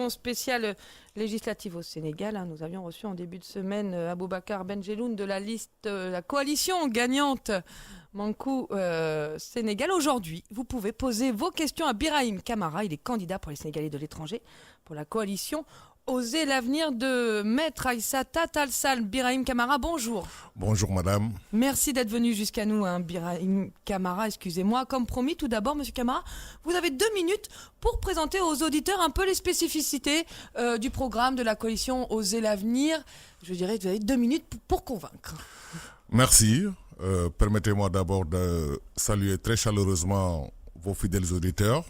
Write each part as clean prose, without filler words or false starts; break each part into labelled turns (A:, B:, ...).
A: Spéciale législative au Sénégal. Nous avions reçu en début de semaine Aboubacar Benjeloun de la liste, la coalition gagnante Mankou Sénégal. Aujourd'hui, vous pouvez poser vos questions à Birahim Kamara. Il est candidat pour les Sénégalais de l'étranger pour la coalition Oser l'avenir de Maître Aïssata Tall Sall. Birahim Kamara, bonjour.
B: Bonjour madame.
A: Merci d'être venu jusqu'à nous, Birahim Kamara, excusez-moi. Comme promis, tout d'abord, monsieur Kamara, vous avez 2 minutes pour présenter aux auditeurs un peu les spécificités du programme de la coalition Oser l'avenir. Je dirais que vous avez 2 minutes pour convaincre.
B: Merci. Permettez-moi d'abord de saluer très chaleureusement vos fidèles auditeurs.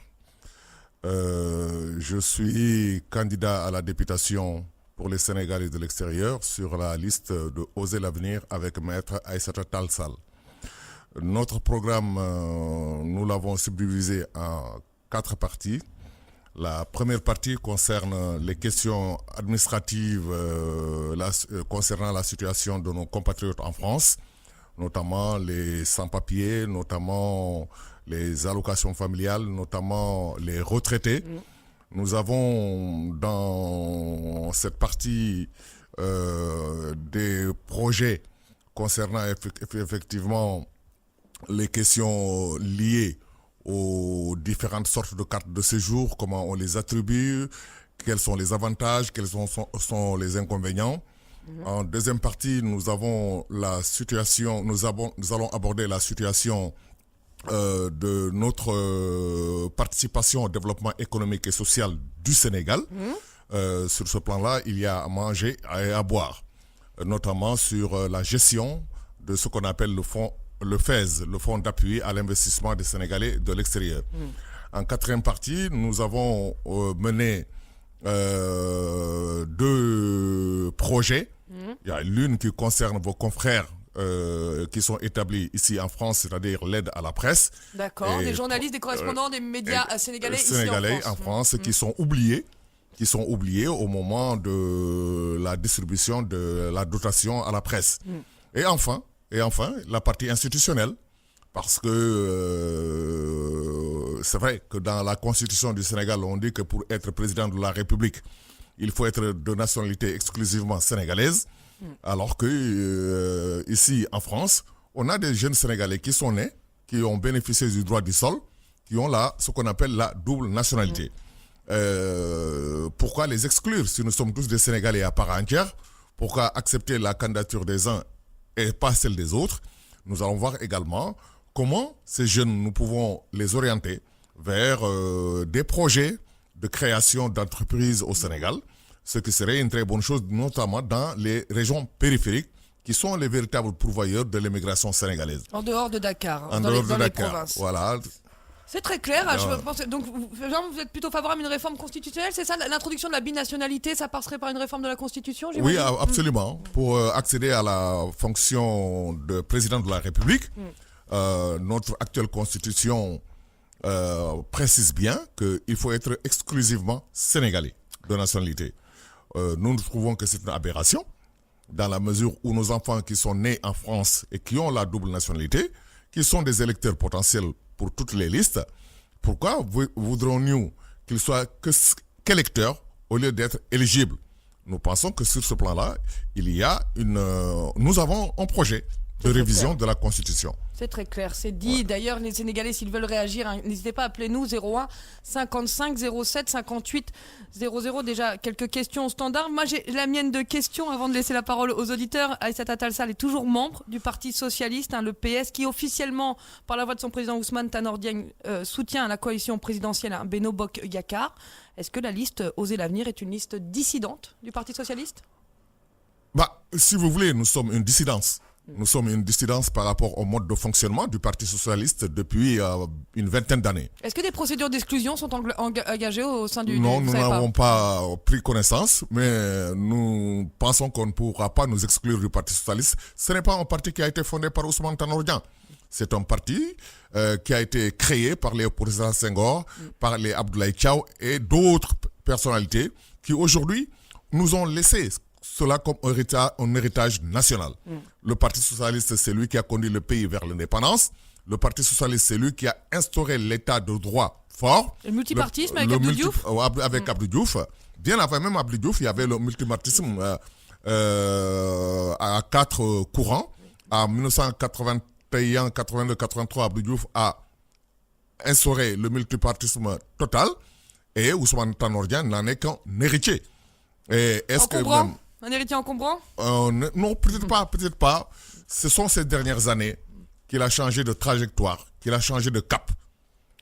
B: Je suis candidat à la députation pour les Sénégalais de l'extérieur sur la liste de Oser l'avenir avec Maître Aïssata Tall Sall. Notre programme, nous l'avons subdivisé en 4 parties. La première partie concerne les questions administratives concernant la situation de nos compatriotes en France, notamment les sans-papiers, notamment les allocations familiales, notamment les retraités. Nous avons dans cette partie des projets concernant effectivement les questions liées aux différentes sortes de cartes de séjour, comment on les attribue, quels sont les avantages, quels sont les inconvénients. En deuxième partie, nous allons aborder la situation de notre participation au développement économique et social du Sénégal. Sur ce plan-là, il y a à manger et à boire, notamment sur la gestion de ce qu'on appelle le FAISE, le Fonds d'appui à l'investissement des Sénégalais de l'extérieur. En quatrième partie, nous avons mené 2 projets. Il y a l'une qui concerne vos confrères qui sont établis ici en France, c'est-à-dire l'aide à la presse.
A: D'accord, des journalistes, des correspondants, des médias sénégalais ici
B: en France qui sont oubliés au moment de la distribution de la dotation à la presse. Et enfin, la partie institutionnelle, parce que c'est vrai que dans la constitution du Sénégal, on dit que pour être président de la République, il faut être de nationalité exclusivement sénégalaise. Alors que ici en France, on a des jeunes Sénégalais qui sont nés, qui ont bénéficié du droit du sol, qui ont ce qu'on appelle la double nationalité. Pourquoi les exclure si nous sommes tous des Sénégalais à part entière? Pourquoi accepter la candidature des uns et pas celle des autres? Nous allons voir également comment ces jeunes, nous pouvons les orienter vers des projets de création d'entreprises au Sénégal, ce qui serait une très bonne chose, notamment dans les régions périphériques, qui sont les véritables pourvoyeurs de l'immigration sénégalaise.
A: En dehors de Dakar,
B: dans les
A: Dakar.
B: Provinces. Voilà.
A: C'est très clair. Je pense, donc, vous êtes plutôt favorable à une réforme constitutionnelle, c'est ça? L'introduction de la binationalité, ça passerait par une réforme de la Constitution,
B: j'imagine? Oui, absolument. Pour accéder à la fonction de président de la République, notre actuelle Constitution précise bien qu'il faut être exclusivement sénégalais de nationalité. Nous trouvons que c'est une aberration, dans la mesure où nos enfants qui sont nés en France et qui ont la double nationalité, qui sont des électeurs potentiels pour toutes les listes, pourquoi voudrons-nous qu'ils soient qu'électeurs au lieu d'être éligibles? Nous pensons que sur ce plan-là, nous avons un projet de révision de la Constitution.
A: C'est très clair, c'est dit. Ouais. D'ailleurs, les Sénégalais, s'ils veulent réagir, n'hésitez pas à appeler nous 01 55 07 58 00. Déjà, quelques questions au standard. Moi, j'ai la mienne de questions avant de laisser la parole aux auditeurs. Aïssata Tall Sall est toujours membre du Parti Socialiste, le PS, qui officiellement, par la voix de son président Ousmane Tanor Dieng, soutient la coalition présidentielle Benno Bokk Yakaar. Est-ce que la liste Oser l'avenir est une liste dissidente du Parti Socialiste?
B: Si vous voulez, nous sommes une dissidence. Nous sommes une dissidence par rapport au mode de fonctionnement du Parti Socialiste depuis une vingtaine d'années.
A: Est-ce que des procédures d'exclusion sont engagées au sein du...
B: Non, nous n'avons pas pris connaissance, mais nous pensons qu'on ne pourra pas nous exclure du Parti Socialiste. Ce n'est pas un parti qui a été fondé par Ousmane Tanor Dieng. C'est un parti qui a été créé par les présidents Senghor, par les Abdoulaye Thiaw et d'autres personnalités qui aujourd'hui nous ont laissé cela comme un héritage national. Le Parti Socialiste, c'est lui qui a conduit le pays vers l'indépendance. Le Parti Socialiste, c'est lui qui a instauré l'état de droit fort.
A: Le multipartisme avec Abdou Diouf.
B: Avec Abdou Diouf. bien avant même Abdou Diouf, il y avait le multipartisme à 4 courants. En 1981, 82, 83, Abdou Diouf a instauré le multipartisme total et Ousmane Tanor Dieng n'en est qu'un héritier. Et est-ce que même,
A: un héritier encombrant?
B: Non, peut-être pas. Ce sont ces dernières années qu'il a changé de trajectoire, qu'il a changé de cap.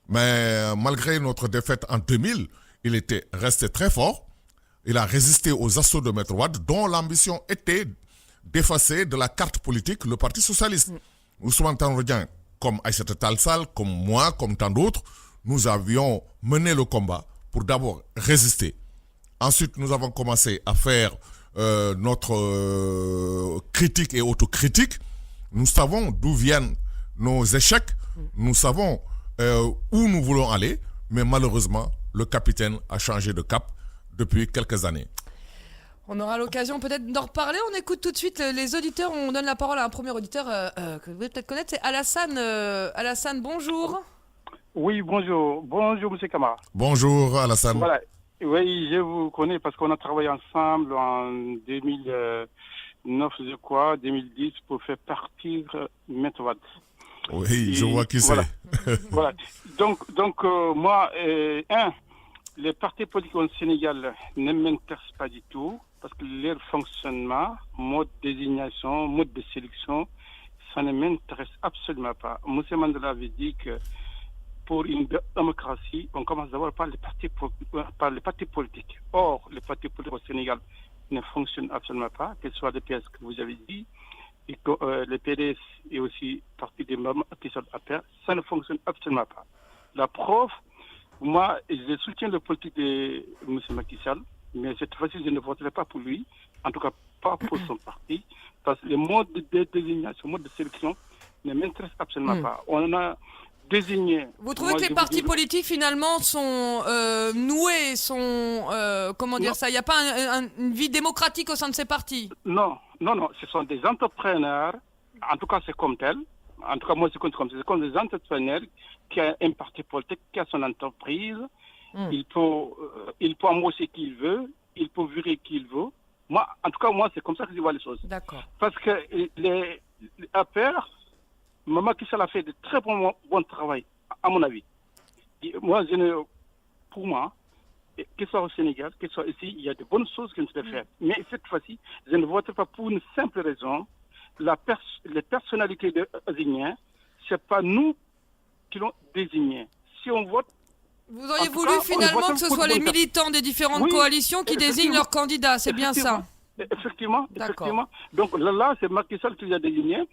B: Mais malgré notre défaite en 2000, il était resté très fort. Il a résisté aux assauts de Maître Wade, dont l'ambition était d'effacer de la carte politique le Parti socialiste. Ousmane Tanor Dieng, comme Aïssata Tall Sall, comme moi, comme tant d'autres, nous avions mené le combat pour d'abord résister. Ensuite, nous avons commencé à faire notre critique et autocritique. Nous savons d'où viennent nos échecs. Nous savons où nous voulons aller. Mais malheureusement, le capitaine a changé de cap depuis quelques années.
A: On aura l'occasion peut-être d'en reparler. On écoute tout de suite les auditeurs. On donne la parole à un premier auditeur que vous devez peut-être connaître. C'est Alassane. Alassane, bonjour.
C: Oui, bonjour. Bonjour, M. Camara.
B: Bonjour, Alassane.
C: Voilà. Oui, je vous connais parce qu'on a travaillé ensemble en 2009, je crois, 2010, pour faire partir Maître Wade.
B: Oui, je vois qui
C: voilà.
B: c'est.
C: Voilà. Donc moi, les partis politiques au Sénégal ne m'intéressent pas du tout parce que leur fonctionnement, mode de désignation, mode de sélection, ça ne m'intéresse absolument pas. M. Mandela avait dit que pour une démocratie, on commence d'abord par les partis politiques. Or, les partis politiques au Sénégal ne fonctionnent absolument pas, que ce soit le PS que vous avez dit, et que le PDS et aussi parti des membres qui sont à terre, ça ne fonctionne absolument pas. La preuve, moi, je soutiens le politique de M. Macky Sall, mais cette fois-ci, je ne voterai pas pour lui, en tout cas pas pour son parti, parce que le mode de désignation, le mode de sélection ne m'intéresse absolument pas. On a désigné...
A: Vous trouvez que les partis politiques, finalement, sont noués, sont... comment dire ça? Il n'y a pas une vie démocratique au sein de ces partis?
C: Non, ce sont des entrepreneurs, en tout cas c'est comme tel, en tout cas moi c'est comme ça, c'est comme des entrepreneurs qui a un parti politique, qui a son entreprise, il peut embaucher qui il veut, il peut virer qui il veut. Moi, en tout cas moi c'est comme ça que je vois les choses.
A: D'accord.
C: Parce que les APR, Macky Sall a fait de très bon travail, à mon avis. Et moi, pour moi, que ce soit au Sénégal, que ce soit ici, il y a de bonnes choses qui se faire. Mais cette fois-ci, je ne voterai pas pour une simple raison. Les personnalités désignées, ce n'est pas nous qui l'ont désigné. Si on vote...
A: Vous auriez voulu finalement que ce soit les militants des différentes coalitions qui désignent leurs candidats, c'est bien ça?
C: Effectivement. Donc là, c'est Macky Sall qui les a désignés,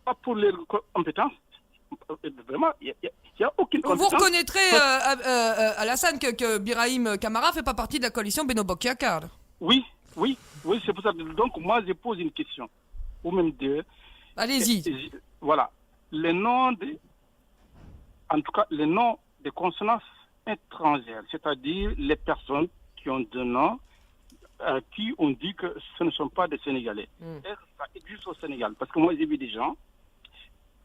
C: pas pour les compétences. Vraiment, il n'y a aucune compétence.
A: Vous reconnaîtrez, Alassane, que Birahim Kamara ne fait pas partie de la coalition Benno Bokk Yakaar.
C: Oui, c'est pour ça. Donc moi, je pose une question, ou même deux.
A: Allez-y.
C: Voilà. En tout cas, les noms des consonances étrangères, c'est-à-dire les personnes qui ont deux noms, qui ont dit que ce ne sont pas des Sénégalais. Est-ce que ça existe au Sénégal? Parce que moi, j'ai vu des gens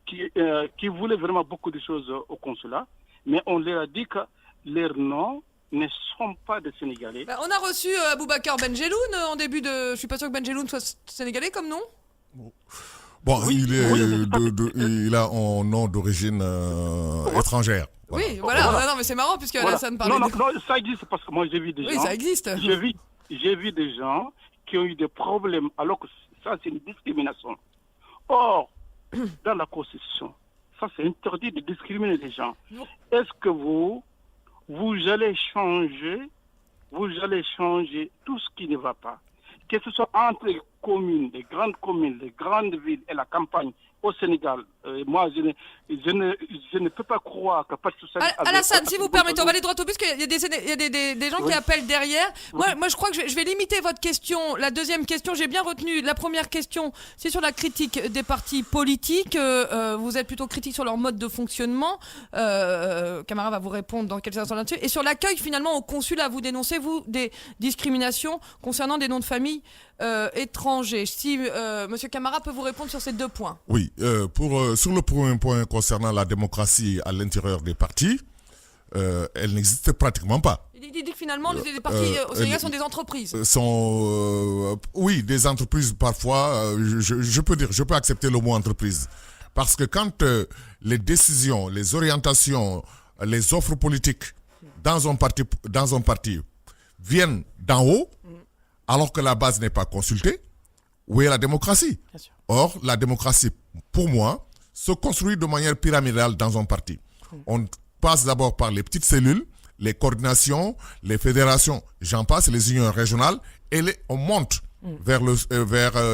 C: qui voulaient vraiment beaucoup de choses au consulat, mais on leur a dit que leurs noms ne sont pas des Sénégalais.
A: On a reçu Aboubacar Benjeloun en début de... Je ne suis pas sûr que Benjeloun soit Sénégalais comme nom.
B: Bon, oui, il a un nom d'origine étrangère.
A: Voilà. Oui, voilà. Non, mais c'est marrant puisque Alassane parlait
C: non, ça existe parce que moi j'ai vu des gens...
A: Oui, ça existe.
C: J'ai vu des gens qui ont eu des problèmes alors que ça c'est une discrimination. Or, dans la Constitution, ça c'est interdit de discriminer les gens. Est-ce que vous allez changer tout ce qui ne va pas? Que ce soit entre les communes, les grandes villes et la campagne au Sénégal. Moi, je ne peux pas croire que pas tout ça...
A: Alassane, si vous permettez, on va aller droit au but, parce qu'il y a des gens qui appellent derrière. Moi, je crois que je vais limiter votre question. La deuxième question, j'ai bien retenu. La première question, c'est sur la critique des partis politiques. Vous êtes plutôt critique sur leur mode de fonctionnement. Camara va vous répondre dans quelques instants là-dessus. Et sur l'accueil, finalement, au consulat, vous dénoncez, vous, des discriminations concernant des noms de famille étrangers. Si M. Camara peut vous répondre sur ces deux points.
B: Oui, sur le premier point concernant la démocratie à l'intérieur des partis, elle n'existe pratiquement pas.
A: Il dit que finalement, les partis au Sénégal sont des entreprises.
B: Oui, des entreprises parfois, je peux accepter le mot entreprise. Parce que quand les décisions, les orientations, les offres politiques dans un parti viennent d'en haut, alors que la base n'est pas consultée, où est la démocratie? Or, la démocratie, pour moi, se construit de manière pyramidale dans un parti. On passe d'abord par les petites cellules, les coordinations, les fédérations, j'en passe, les unions régionales, et on monte vers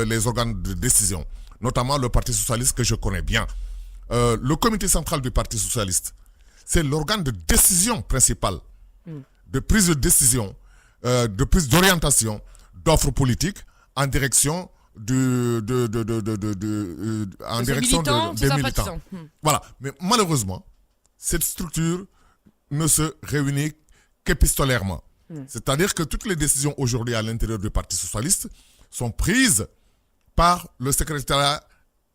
B: les organes de décision, notamment le Parti socialiste que je connais bien. Le comité central du Parti socialiste, c'est l'organe de décision principal, de prise de décision, de prise d'orientation, d'offres politiques en direction des militants. Voilà. Mais malheureusement, cette structure ne se réunit qu'épistolairement. C'est-à-dire que toutes les décisions aujourd'hui à l'intérieur du Parti socialiste sont prises par le secrétariat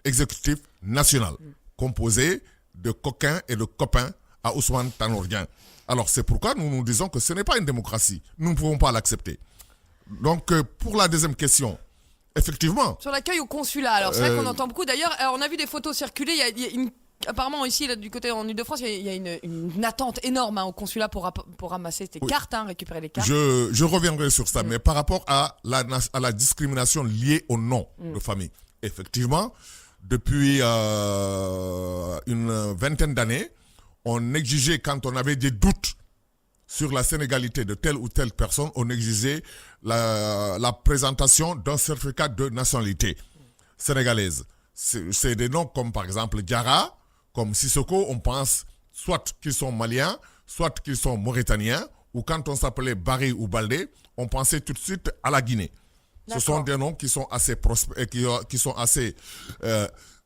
B: exécutif national, composé de coquins et de copains à Ousmane Tanor Dieng. Alors c'est pourquoi nous disons que ce n'est pas une démocratie. Nous ne pouvons pas l'accepter. Donc pour la deuxième question, effectivement.
A: Sur l'accueil au consulat, alors c'est vrai qu'on entend beaucoup. D'ailleurs, on a vu des photos circuler. Il y a apparemment ici, là, du côté en Ile-de-France, il y a une attente énorme au consulat pour ramasser ces cartes, récupérer les cartes.
B: Je reviendrai sur ça, mais par rapport à la discrimination liée au nom de famille. Effectivement, depuis une vingtaine d'années, on exigeait, quand on avait des doutes sur la sénégalité de telle ou telle personne, on exigeait la présentation d'un certificat de nationalité sénégalaise. C'est des noms comme par exemple Diarra, comme Sissoko, on pense soit qu'ils sont maliens, soit qu'ils sont mauritaniens, ou quand on s'appelait Barry ou Baldé, on pensait tout de suite à la Guinée. Ce sont des noms qui sont assez qui sont assez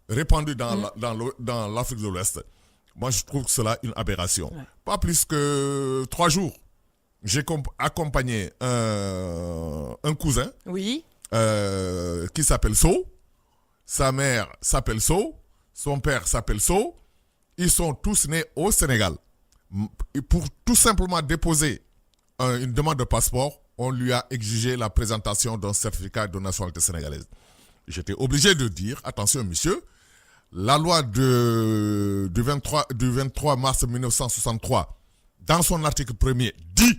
B: répandus dans l'Afrique de l'Ouest. Moi, je trouve cela une aberration. Ouais. Pas plus que 3 jours. J'ai accompagné un cousin qui s'appelle Sow. Sa mère s'appelle Sow. Son père s'appelle Sow. Ils sont tous nés au Sénégal. Et pour tout simplement déposer une demande de passeport, on lui a exigé la présentation d'un certificat de nationalité sénégalaise. J'étais obligé de dire, attention monsieur, la loi du 23 mars 1963, dans son article 1er, dit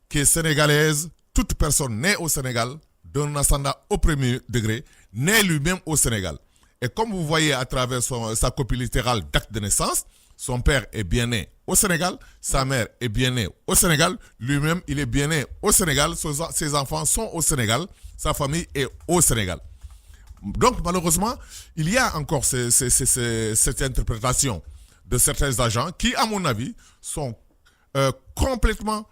B: que sénégalaise, toute personne née au Sénégal, d'un ascendant au premier degré, née lui-même au Sénégal. Et comme vous voyez à travers sa copie littérale d'acte de naissance, son père est bien né au Sénégal, sa mère est bien née au Sénégal, lui-même il est bien né au Sénégal, ses enfants sont au Sénégal, sa famille est au Sénégal. Donc malheureusement, il y a encore cette interprétation de certains agents qui, à mon avis, sont complètement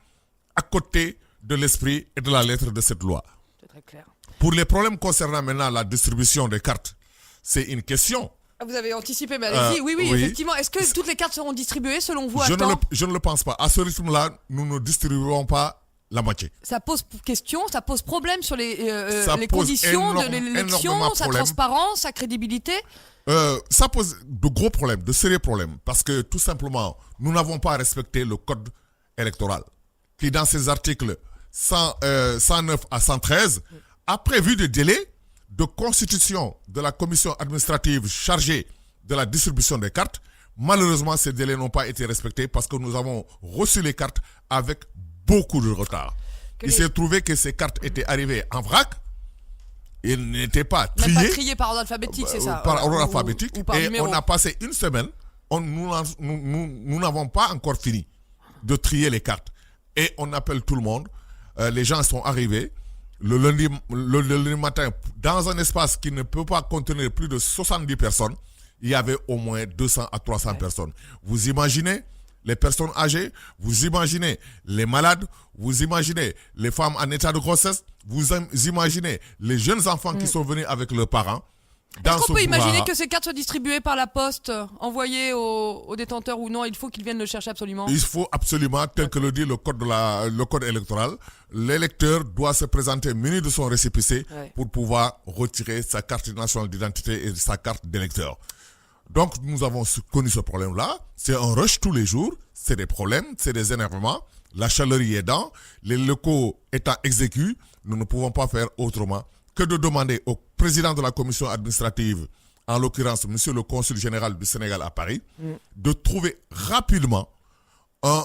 B: à côté de l'esprit et de la lettre de cette loi.
A: C'est très clair.
B: Pour les problèmes concernant maintenant la distribution des cartes, c'est une question.
A: Vous avez anticipé, mais allez-y. Oui, effectivement. Est-ce que toutes les cartes seront distribuées selon vous à temps ?
B: Je ne le pense pas. À ce rythme-là, nous ne distribuerons pas la moitié.
A: Ça pose question, ça pose problème sur les conditions de l'élection, sa transparence, sa crédibilité.
B: Ça pose de gros problèmes, de sérieux problèmes, parce que tout simplement, nous n'avons pas respecté le code électoral, qui dans ses articles 109 à 113 a prévu des délais de constitution de la commission administrative chargée de la distribution des cartes. Malheureusement, ces délais n'ont pas été respectés parce que nous avons reçu les cartes avec beaucoup de retard. Il s'est trouvé que ces cartes étaient arrivées en vrac. Ils n'étaient pas triées.
A: Pas triées par ordre alphabétique, c'est ça.
B: Par ordre alphabétique.
A: Ou par
B: et
A: numéro.
B: On a passé une semaine. Nous n'avons pas encore fini de trier les cartes. Et on appelle tout le monde. Les gens sont arrivés le lundi matin dans un espace qui ne peut pas contenir plus de 70 personnes. Il y avait au moins 200 à 300 personnes. Vous imaginez les personnes âgées, vous imaginez les malades, vous imaginez les femmes en état de grossesse, vous imaginez les jeunes enfants qui sont venus avec leurs parents.
A: Est-ce qu'on peut imaginer que ces cartes soient distribuées par la poste, envoyées aux détenteurs ou non? Il faut qu'ils viennent le chercher absolument.
B: Il faut absolument, tel que le dit le code électoral, l'électeur doit se présenter muni de son récépissé pour pouvoir retirer sa carte nationale d'identité et sa carte d'électeur. Donc nous avons connu ce problème-là. C'est un rush tous les jours. C'est des problèmes, c'est des énervements. La chaleur y est dans. Les locaux étant exécutés, nous ne pouvons pas faire autrement que de demander au président de la commission administrative, en l'occurrence monsieur le consul général du Sénégal à Paris, de trouver rapidement un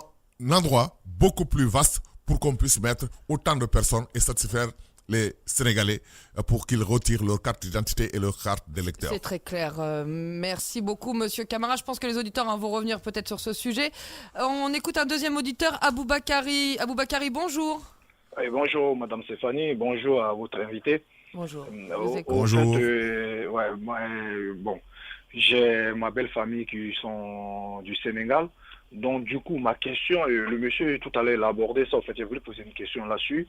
B: endroit beaucoup plus vaste pour qu'on puisse mettre autant de personnes et satisfaire les Sénégalais pour qu'ils retirent leur carte d'identité et leur carte d'électeur.
A: C'est très clair. Merci beaucoup, Monsieur Camara. Je pense que les auditeurs vont revenir peut-être sur ce sujet. On écoute un deuxième auditeur, Aboubakari. Aboubakari, bonjour.
D: Et bonjour, Madame Stéphanie. Bonjour à votre invité.
A: Bonjour.
B: Bonjour.
D: J'ai ma belle famille qui sont du Sénégal. Donc, du coup, ma question, le monsieur tout à l'heure l'a abordé ça. En fait, j'ai voulu poser une question là-dessus.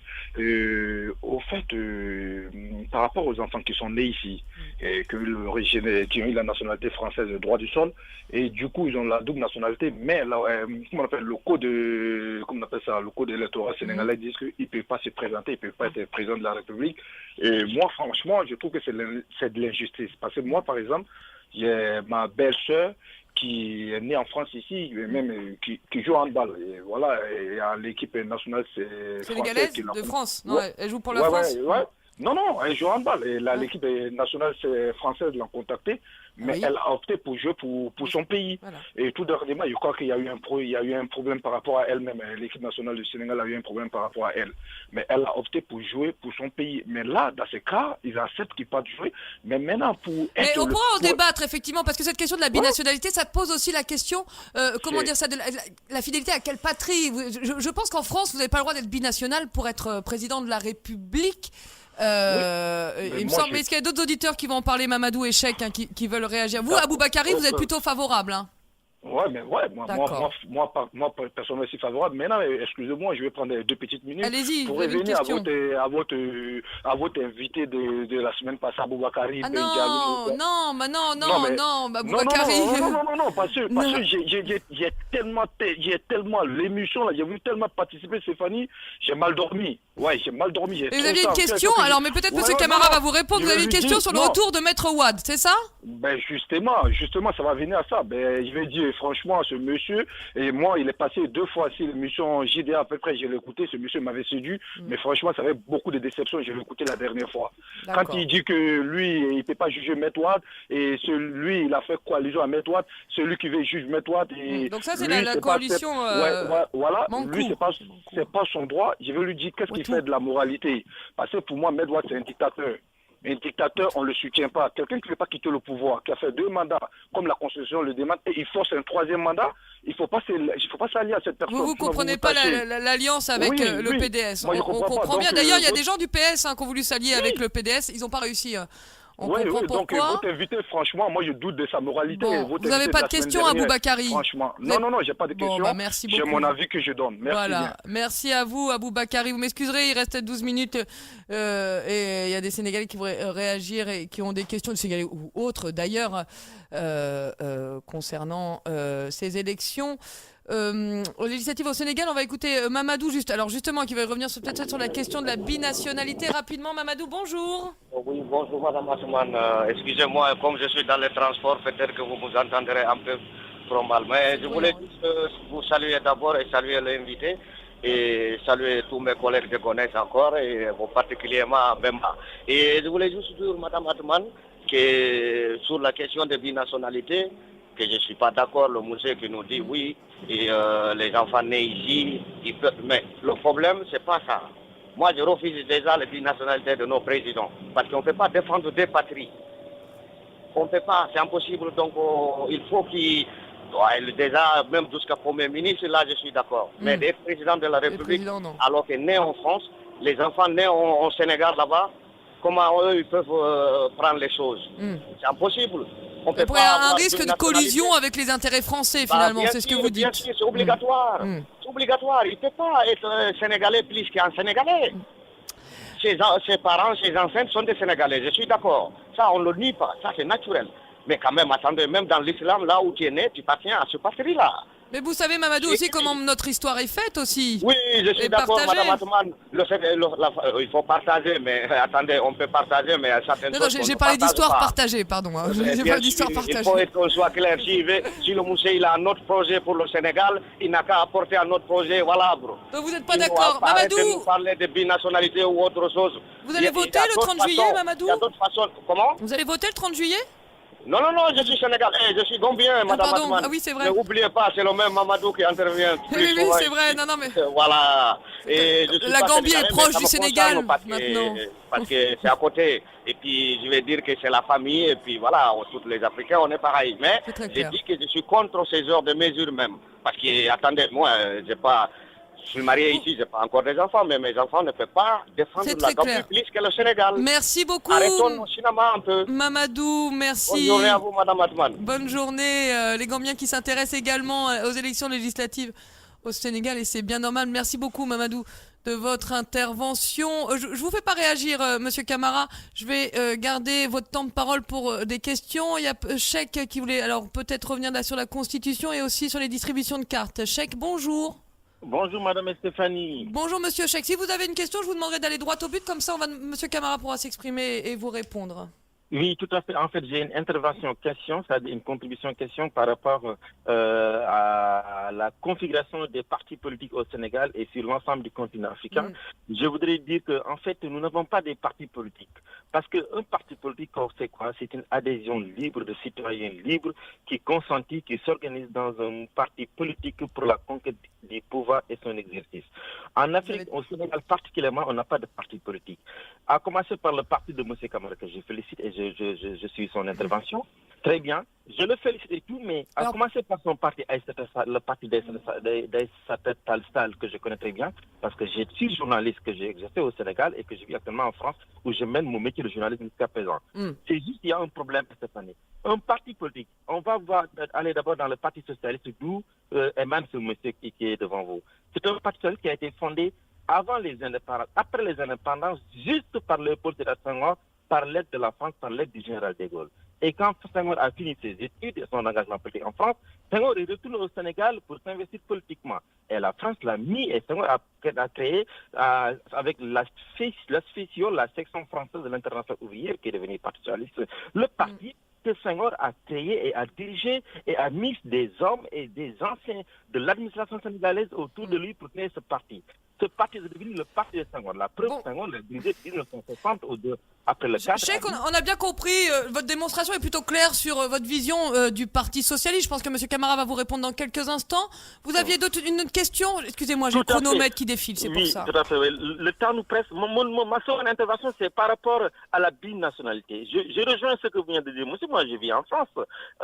D: Par rapport aux enfants qui sont nés ici, et qui ont eu la nationalité française, le droit du sol, et du coup, ils ont la double nationalité, mais le code électoral sénégalais dit qu'il ne peut pas se présenter, il ne peut pas être président de la République. Et moi, franchement, je trouve que c'est de l'injustice. Parce que moi, par exemple, j'ai ma belle-sœur qui est née en France ici, même qui joue en handball. Et voilà, et à l'équipe nationale, c'est
A: sénégalaise de France. Non, elle joue pour la France.
D: Non, elle joue en handball. Et l'équipe nationale française l'a contactée, mais elle a opté pour jouer pour son pays. Voilà. Et tout dernièrement, je crois qu'il y a eu un problème par rapport à elle-même. L'équipe nationale du Sénégal a eu un problème par rapport à elle. Mais elle a opté pour jouer pour son pays. Mais là, dans ce cas, ils acceptent qu'ils peuvent jouer. Mais maintenant,
A: Mais on pourra en débattre, effectivement, parce que cette question de la binationalité, ça pose aussi la question, de la fidélité à quelle patrie. Je pense qu'en France, vous n'avez pas le droit d'être binational pour être président de la République. Il me semble, mais est-ce qu'il y a d'autres auditeurs qui vont en parler, Mamadou et Cheikh, qui veulent réagir? Vous, Aboubakari, vous êtes plutôt favorable, hein?
D: Moi personnellement, je suis favorable. Maintenant, excusez-moi, je vais prendre 2 petites minutes.
A: Allez-y,
D: pour revenir à votre invité de la semaine passée, Aboubakari.
A: Non, Aboubakari.
D: Non, parce que j'ai tellement l'émission là, j'ai voulu tellement participer, Stéphanie, j'ai mal dormi. J'ai mal dormi.
A: Vous aviez une question, alors, mais peut-être M. Camara va vous répondre. Vous avez une question sur le retour de Maître Wade, c'est ça?
D: Justement, ça va venir à ça. Je vais dire, franchement, ce monsieur, et moi, il est passé 2 fois sur l'émission JDA à peu près, je l'ai écouté, ce monsieur m'avait séduit, mais franchement, ça avait beaucoup de déceptions, je l'ai écouté la dernière fois. Quand il dit que lui, il ne peut pas juger Maître Wade, et lui, il a fait coalition à Maître Wade, celui qui veut juger Maître Wade.
A: Donc ça, c'est la coalition.
D: Voilà, lui, c'est pas son droit. Je vais lui dire qu'est-ce qu'il fait de la moralité. Parce que pour moi, Maître Wade, c'est un dictateur. Un dictateur, on ne le soutient pas. Quelqu'un qui ne veut pas quitter le pouvoir, qui a fait 2 mandats, comme la Constitution le demande, et il force un 3e mandat, il ne faut pas s'allier à cette personne.
A: Vous ne comprenez pas l'alliance avec le PDS.
D: Moi,
A: on comprend bien. D'ailleurs, il y a des gens du PS qui ont voulu s'allier avec le PDS. Ils n'ont pas réussi.
D: Donc votre invité, franchement, moi je doute de sa moralité.
A: Vous n'avez pas de questions, Aboubakari?
D: Franchement, non, j'ai pas de questions.
A: Merci beaucoup.
D: J'ai mon avis que je donne. Merci bien.
A: Merci à vous, Aboubakari. Vous m'excuserez, il reste 12 minutes et il y a des Sénégalais qui voudraient réagir et qui ont des questions, des Sénégalais ou autres d'ailleurs, concernant ces élections. Aux législatives au Sénégal, on va écouter Mamadou justement qui va revenir peut-être sur la question de la binationalité rapidement. Mamadou, bonjour.
E: Oui, bonjour Madame Assoumane. Excusez-moi, comme je suis dans les transports, peut-être que vous vous entendrez un peu trop mal. Mais je voulais juste vous saluer d'abord et saluer l'invité et saluer tous mes collègues que je connais encore et particulièrement Bemba. Et je voulais juste dire, Madame Assoumane, que sur la question de binationalité, que je ne suis pas d'accord, le monsieur qui nous dit oui, et les enfants nés ici, ils peuvent... Mais le problème, ce n'est pas ça. Moi, je refuse déjà la binationalité de nos présidents, parce qu'on ne peut pas défendre 2 patries. On ne peut pas, c'est impossible, donc il faut qu'il... Déjà, même jusqu'à Premier ministre, là, je suis d'accord. Mais des présidents de la République, alors qu'ils sont nés en France, les enfants nés au Sénégal là-bas, comment eux, ils peuvent prendre les choses? C'est impossible.
A: Il y a un risque de collision avec les intérêts français, finalement, c'est ce que vous dites.
E: Bien sûr, c'est obligatoire. C'est obligatoire. Il ne peut pas être sénégalais plus qu'un sénégalais. Ses parents, ses ancêtres sont des sénégalais, je suis d'accord. Ça, on ne le nie pas, ça c'est naturel. Mais quand même, attendez, même dans l'islam, là où tu es né, tu appartiens à ce patrie-là.
A: Mais vous savez, Mamadou, aussi comment notre histoire est faite aussi.
E: Oui, je suis
A: Et
E: d'accord,
A: partager.
E: Madame Atoumane. Il faut partager, mais attendez, on peut partager, mais à certaines
A: Non,
E: choses.
A: j'ai parlé d'histoire partagée, pardon. J'ai
E: Bien
A: parlé d'histoire
E: sûr,
A: partagée.
E: il faut qu'on soit clair. Si le Moussé il a un autre projet pour le Sénégal, il n'a qu'à apporter un autre projet, voilà, bro.
A: Donc vous n'êtes pas
E: Il
A: d'accord.
E: doit arrêter de
A: Mamadou,
E: nous parler de binationalité ou autre chose.
A: vous allez voter le 30 juillet, Mamadou?
E: Il y a d'autres façons. Comment?
A: vous allez voter le 30 juillet?
E: Non, je suis sénégalais, je suis gombien, Madame
A: pardon.
E: Atoumane.
A: Ah oui, c'est vrai.
E: N'oubliez pas, c'est le même Mamadou qui intervient plus
A: Oui,
E: souvent
A: c'est vrai.
E: ici.
A: Non, mais
E: Voilà. Et je suis
A: la
E: pas
A: Gambie est
E: sénégalais,
A: proche
E: mais ça
A: du
E: me
A: Sénégal
E: concerne
A: maintenant.
E: parce que c'est à côté. Et puis, je vais dire que c'est la famille. Et puis, voilà, tous les Africains, on est pareil. Mais
A: C'est très
E: j'ai
A: clair.
E: dit que je suis contre ces heures de mesure même. Parce que, attendez, moi, je suis marié ici, je n'ai pas encore des enfants, mais mes enfants ne peuvent pas défendre
A: C'est
E: la
A: très
E: Gambie
A: clair.
E: plus que le Sénégal.
A: Merci beaucoup.
E: Arrêtons nos cinéma un peu.
A: Mamadou, merci.
E: Bonne journée à vous, Madame Atoumane.
A: Bonne journée. Les Gambiens qui s'intéressent également aux élections législatives au Sénégal et c'est bien normal. Merci beaucoup, Mamadou, de votre intervention. Je vous fais pas réagir, Monsieur Camara. Je vais garder votre temps de parole pour des questions. Il y a Cheikh qui voulait alors peut-être revenir là sur la Constitution et aussi sur les distributions de cartes. Cheikh, bonjour.
F: Bonjour Madame Stéphanie.
A: Bonjour Monsieur Cheikh. Si vous avez une question, je vous demanderai d'aller droit au but. Comme ça, Monsieur Camara pourra s'exprimer et vous répondre.
F: Oui, tout à fait. En fait, j'ai une intervention question, c'est-à-dire une contribution question par rapport à la configuration des partis politiques au Sénégal et sur l'ensemble du continent africain. Je voudrais dire qu'en fait, nous n'avons pas des partis politiques. Parce qu'un parti politique, c'est quoi? C'est une adhésion libre de citoyens libres qui consentit, qui s'organise dans un parti politique pour la conquête du pouvoir et son exercice. En Afrique, au Sénégal particulièrement, on n'a pas de parti politique. À commencer par le parti de M. Camara, que je félicite et je suis son intervention. Très bien, je le félicite et tout, mais à commencer par son parti, le parti d'Aïssata Tall Sall, que je connais très bien, parce que je suis journaliste, que j'ai exercé au Sénégal et que je vis actuellement en France, où je mène mon métier de journaliste jusqu'à présent. C'est juste qu'il y a un problème cette année. Un parti politique, on va aller d'abord dans le parti socialiste, d'où émane ce monsieur qui est devant vous. C'est un parti socialiste qui a été fondé avant les indépendances, après les indépendances, juste par Léopold Sédar Senghor, par l'aide de la France, par l'aide du général de Gaulle. Et quand Senghor a fini ses études et son engagement politique en France, Senghor est retourné au Sénégal pour s'investir politiquement. Et la France l'a mis et Senghor a créé, avec la SFICIO, la section française de l'Internationale ouvrière, qui est devenue parti socialiste, le parti que Senghor a créé et a dirigé et a mis des hommes et des anciens de l'administration sénégalaise autour de lui pour créer ce parti. Ce parti est devenu le parti de Senghor. La preuve, Senghor l'a dirigé de 1960 après le 4.
A: Cheikh, on a bien compris, votre démonstration est plutôt claire sur votre vision du Parti Socialiste. Je pense que M. Camara va vous répondre dans quelques instants. Vous aviez une autre question? Excusez-moi, j'ai le chronomètre qui défile, c'est pour ça.
F: Oui, tout à fait. Oui. Le temps nous presse. Ma seconde intervention, c'est par rapport à la binationalité. Je rejoins ce que vous venez de dire. Moi, je vis en France.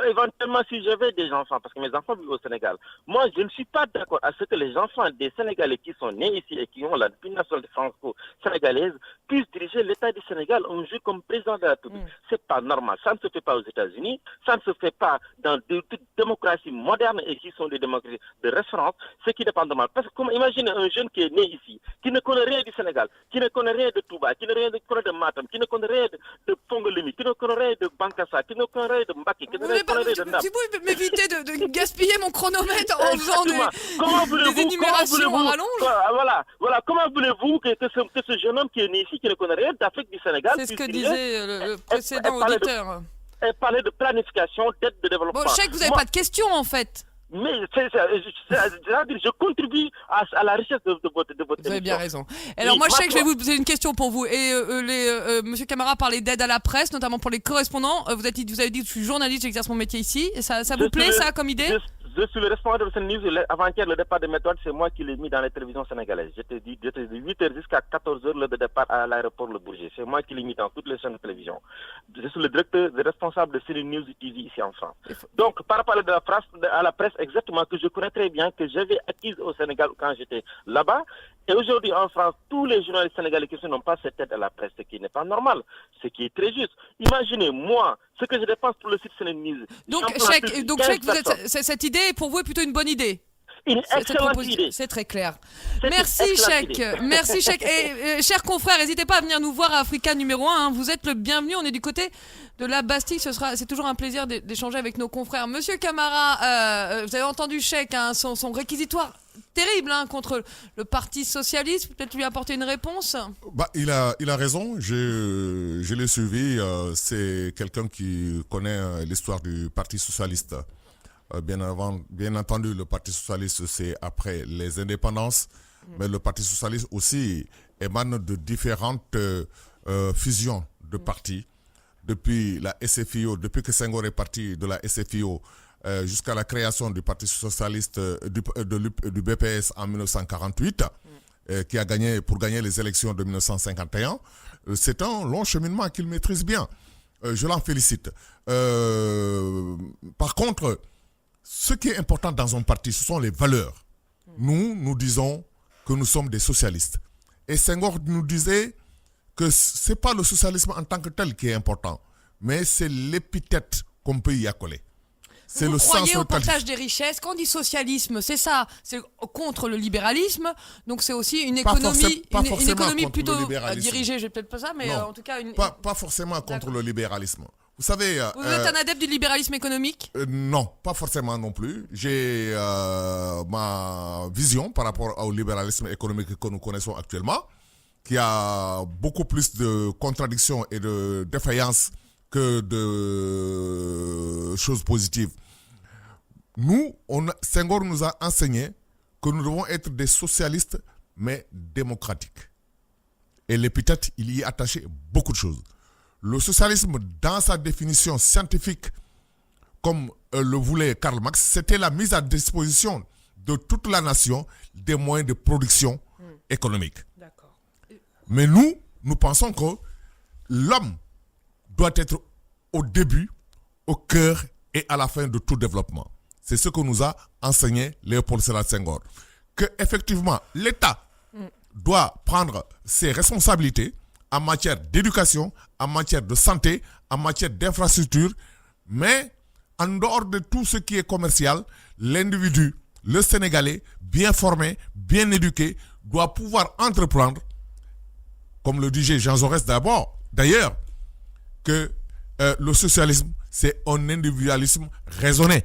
F: Éventuellement, si j'avais des enfants, parce que mes enfants vivent au Sénégal, moi, je ne suis pas d'accord à ce que les enfants des Sénégalais qui sont nés ici et qui ont la binationalité franco-sénégalaise puissent diriger l'État du Sénégal un jour comme président de la République. C'est pas normal. Ça ne se fait pas aux États-Unis. Ça ne se fait pas dans toutes démocraties modernes et qui sont des démocraties de référence. Ce qui dépend de mal. Parce que imaginez un jeune qui est né ici, qui ne connaît rien du Sénégal, qui ne connaît rien de Touba, qui ne connaît rien de Matam, qui ne connaît rien de Fongolimi, qui ne connaît rien de Bankassa, qui ne connaît rien de Mbaki, qui ne connaît rien de Ndam.
A: Si vous m'évitez de gaspiller mon chronomètre en faisant des énumérations en rallonge.
F: Voilà. Comment voulez-vous que ce jeune homme qui est né ici, qui ne connaît rien d'Afrique du Sénégal,
A: c'est ce que disait le précédent auditeur.
F: Et parler de planification, d'aide de développement.
A: Bon, Cheikh, vous n'avez pas de questions en fait.
F: Mais je contribue à la richesse de votre
A: Vous avez bien raison. Alors moi, Cheikh, je vais vous poser une question pour vous. Et Monsieur Camara parlait d'aide à la presse, notamment pour les correspondants. Vous avez dit que je suis journaliste, j'exerce mon métier ici. Ça vous plaît ça comme idée?
F: Je suis le responsable de cette news. Avant-hier, le départ de méthode, c'est moi qui l'ai mis dans les télévisions sénégalaises. J'étais de 8h jusqu'à 14h le départ à l'aéroport Le Bourget. C'est moi qui l'ai mis dans toutes les chaînes de télévision. Je suis le directeur, le responsable de CNews News TV ici en France. Donc, par rapport à la presse, exactement, que je connais très bien, que j'avais acquise au Sénégal quand j'étais là-bas. Et aujourd'hui, en France, tous les journalistes sénégalais qui n'ont pas cette aide à la presse, ce qui n'est pas normal, ce qui est très juste. Imaginez, moi, ce que je dépense pour le site CNews News.
A: Donc, Cheikh, cette idée, pour vous, est plutôt une bonne idée?
F: une
A: cette
F: excellente
A: proposition.
F: idée.
A: C'est très clair.
F: C'est
A: Merci
F: une excellente
A: Cheikh.
F: idée.
A: Merci Cheikh. Et chers confrères, n'hésitez pas à venir nous voir à Africa numéro 1. Vous êtes le bienvenu. On est du côté de la Bastille. C'est toujours un plaisir d'échanger avec nos confrères. Monsieur Camara, vous avez entendu Cheikh, hein, son réquisitoire terrible contre le Parti socialiste. Peut-être lui apporter une réponse.
B: Il a raison. Je l'ai suivi. C'est quelqu'un qui connaît l'histoire du Parti socialiste. Bien entendu, le Parti socialiste, c'est après les indépendances. Mais le Parti socialiste aussi émane de différentes fusions de partis. Depuis la SFIO, depuis que Senghor est parti de la SFIO, jusqu'à la création du Parti socialiste du BPS en 1948, qui a gagné pour gagner les élections de 1951. C'est un long cheminement qu'il maîtrise bien. Je l'en félicite. Par contre, ce qui est important dans un parti, ce sont les valeurs. Nous disons que nous sommes des socialistes. Et Senghor nous disait que ce n'est pas le socialisme en tant que tel qui est important, mais c'est l'épithète qu'on peut y accoler. C'est
A: Vous
B: le
A: croyez
B: sens
A: au partage des richesses. Quand on dit socialisme, c'est ça. C'est contre le libéralisme. Donc c'est aussi une économie, une économie plutôt dirigée. J'ai peut-être pas ça, mais en tout cas
B: pas forcément contre le libéralisme. Vous savez.
A: Vous êtes un adepte du libéralisme économique ?
B: Non, pas forcément non plus. J'ai ma vision par rapport au libéralisme économique que nous connaissons actuellement, qui a beaucoup plus de contradictions et de défaillances que de choses positives. Senghor nous a enseigné que nous devons être des socialistes, mais démocratiques. Et l'épithète, il y est attaché beaucoup de choses. Le socialisme, dans sa définition scientifique, comme le voulait Karl Marx, c'était la mise à disposition de toute la nation des moyens de production économique.
A: D'accord.
B: Mais nous pensons que l'homme doit être au début, au cœur et à la fin de tout développement. C'est ce que nous a enseigné Léopold Sédar Senghor. Que effectivement, l'État doit prendre ses responsabilités en matière d'éducation, en matière de santé, en matière d'infrastructure, mais en dehors de tout ce qui est commercial, l'individu, le Sénégalais, bien formé, bien éduqué, doit pouvoir entreprendre, comme le disait Jean Jaurès d'ailleurs, que le socialisme, c'est un individualisme raisonné.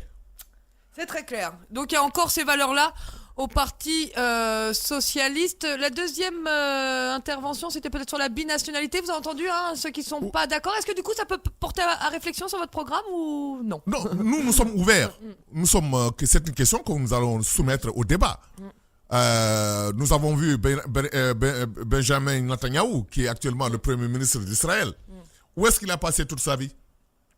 A: C'est très clair. Donc il y a encore ces valeurs-là au Parti socialiste. La deuxième intervention, c'était peut-être sur la binationalité. Vous avez entendu, ceux qui ne sont pas d'accord. Est-ce que du coup, ça peut porter à réflexion sur votre programme ou non ?
B: Non, nous sommes ouverts. C'est une question que nous allons soumettre au débat. Nous avons vu Benjamin Netanyahou, qui est actuellement le Premier ministre d'Israël. Où est-ce qu'il a passé toute sa vie ?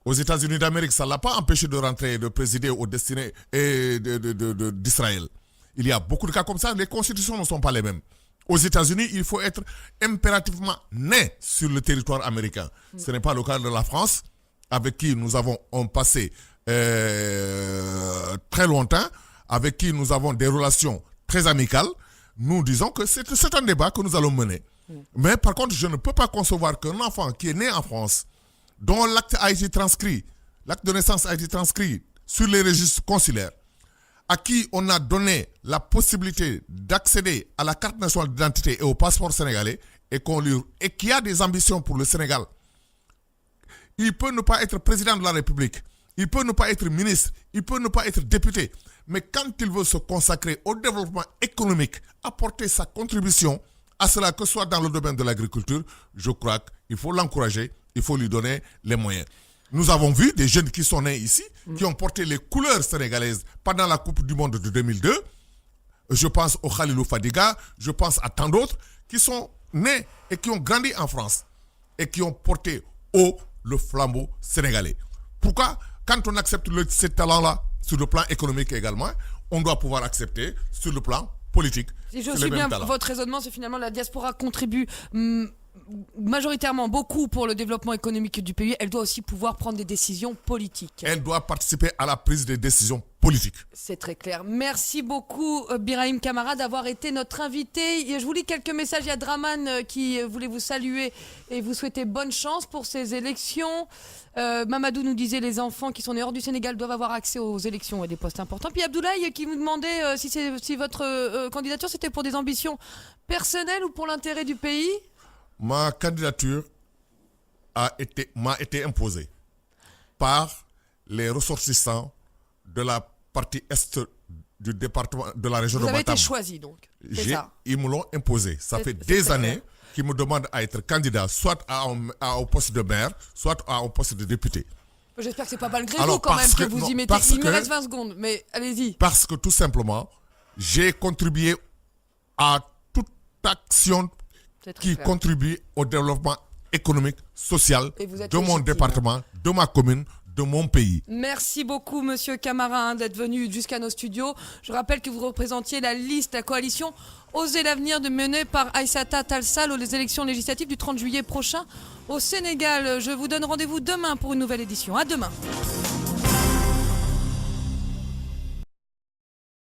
B: Aux États-Unis d'Amérique, ça ne l'a pas empêché de rentrer et de présider aux destinées d'Israël. Il y a beaucoup de cas comme ça. Les constitutions ne sont pas les mêmes. Aux États-Unis, il faut être impérativement né sur le territoire américain. Ce n'est pas le cas de la France, avec qui nous avons un passé très longtemps, avec qui nous avons des relations très amicales. Nous disons que c'est un débat que nous allons mener. Mais par contre, je ne peux pas concevoir qu'un enfant qui est né en France, dont l'acte de naissance a été transcrit sur les registres consulaires, à qui on a donné la possibilité d'accéder à la carte nationale d'identité et au passeport sénégalais, et qui a des ambitions pour le Sénégal, il peut ne pas être président de la République, il peut ne pas être ministre, il peut ne pas être député, mais quand il veut se consacrer au développement économique, apporter sa contribution à cela, que ce soit dans le domaine de l'agriculture, je crois qu'il faut l'encourager, il faut lui donner les moyens. Nous avons vu des jeunes qui sont nés ici, qui ont porté les couleurs sénégalaises pendant la Coupe du Monde de 2002. Je pense au Khalilou Fadiga, je pense à tant d'autres qui sont nés et qui ont grandi en France et qui ont porté haut le flambeau sénégalais. Pourquoi, quand on accepte ces talents-là sur le plan économique également, on doit pouvoir accepter sur le plan politique.
A: Si je suis bien, votre raisonnement, c'est finalement la diaspora contribue majoritairement beaucoup pour le développement économique du pays, elle doit aussi pouvoir prendre des décisions politiques.
B: Elle doit participer à la prise des décisions politiques.
A: C'est très clair. Merci beaucoup Birahim Kamara d'avoir été notre invité. Et je vous lis quelques messages. Il y a Draman qui voulait vous saluer et vous souhaiter bonne chance pour ces élections. Mamadou nous disait les enfants qui sont nés hors du Sénégal doivent avoir accès aux élections et des postes importants. Puis Abdoulaye qui vous demandait si votre candidature c'était pour des ambitions personnelles ou pour l'intérêt du pays.
B: Ma candidature m'a été imposée par les ressortissants de la partie est du département de la région de Matam.
A: Vous avez été choisi donc.
B: Ils me l'ont imposé. Ça fait des années qu'ils me demandent à être candidat soit au poste de maire, soit au poste de député.
A: J'espère que c'est pas malgré vous quand même que vous y mettez. Il me reste 20 secondes, mais allez-y.
B: Parce que tout simplement, j'ai contribué à toute action qui contribue au développement économique, social de mon département, de ma commune, de mon pays.
A: Merci beaucoup Monsieur Kamara d'être venu jusqu'à nos studios. Je rappelle que vous représentiez la liste, la coalition Oser l'avenir menée par Aïssata Tall Sall aux élections législatives du 30 juillet prochain au Sénégal. Je vous donne rendez-vous demain pour une nouvelle édition. À demain.